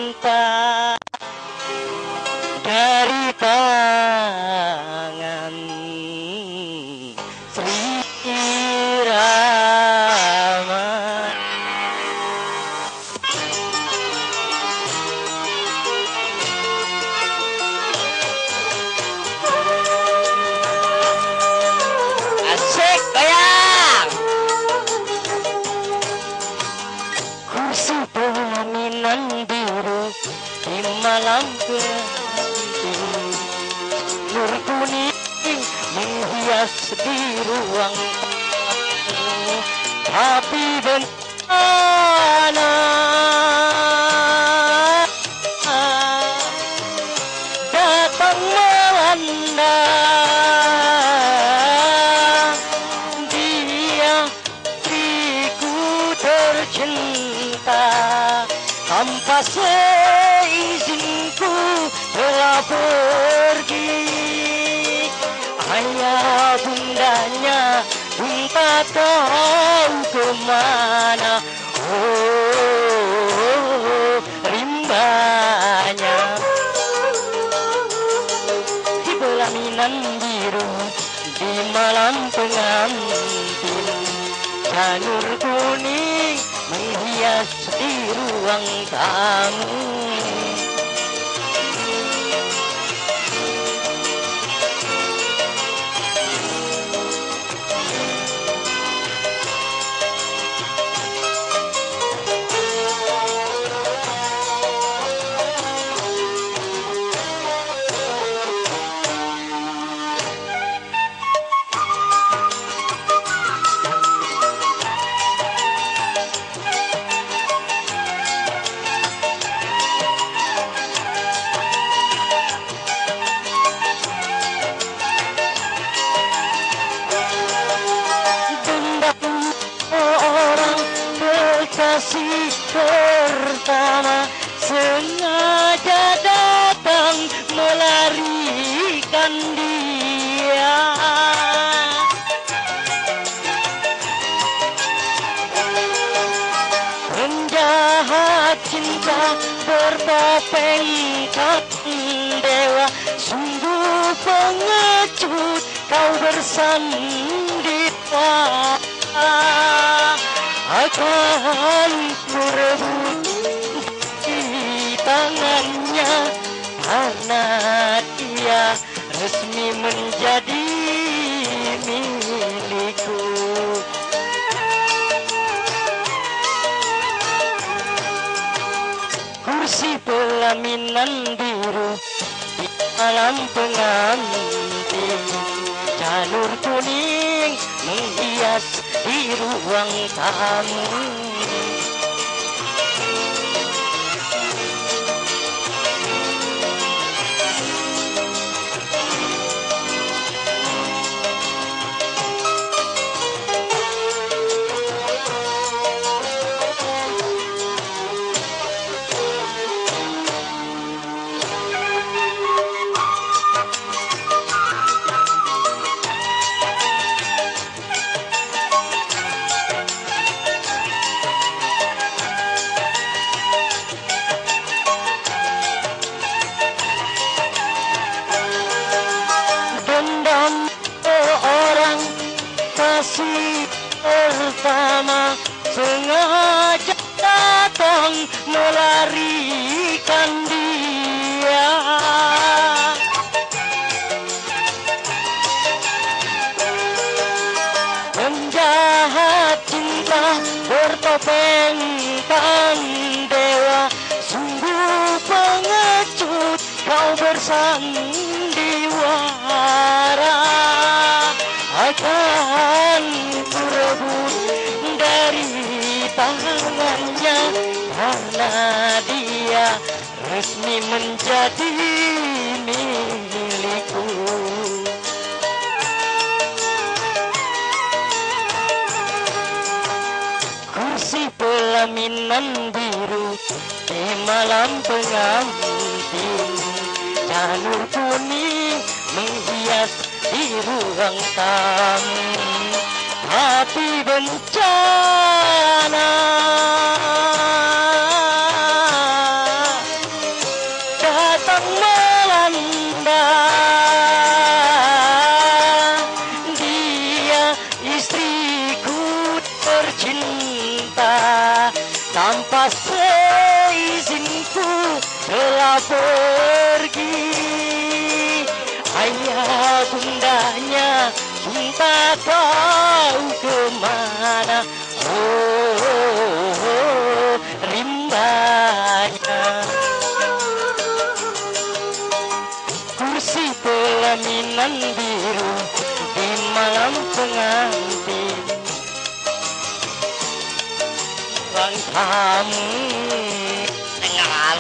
cinta dari tangan Sri Rama. Asik goyang. Kursi pelaminan biru di malam penting, nur kuning menghias di ruang tamu. Tapi bencana datang melanda dia, istriku tercinta, tanpa seizinku telah pergi. Ayah bundanya pun tak tahu kemana. Oh, rimbanya di pelaminan biru di malam pengantin, janur kuning menghias di ruang tamu. Kasih pertama sengaja datang melarikan dia. Penjahat cinta bertopeng dewa, sungguh pengecut kau bersandera. Akan kurebut di tangannya, karena dia resmi menjadi milikku. Kursi pelaminan biru di malam pengantin, janur kuning menghias di ruang tamu. Kasih pertama sengaja datang melarikan dia. Penjahat cinta bertopeng dewa, sungguh pengecut kau bersandiwara. Akan kurebut dari tangannya, karena dia resmi menjadi milikku. Kursi pelaminan biru di malam pengantin, janur kuning menghias di ruang tamu. Tapi bencana telah pergi. Ayah bundanya pun tak tahu kemana. Rimbanya kursi pelaminan biru di malam pengantin. Bang tamu dengar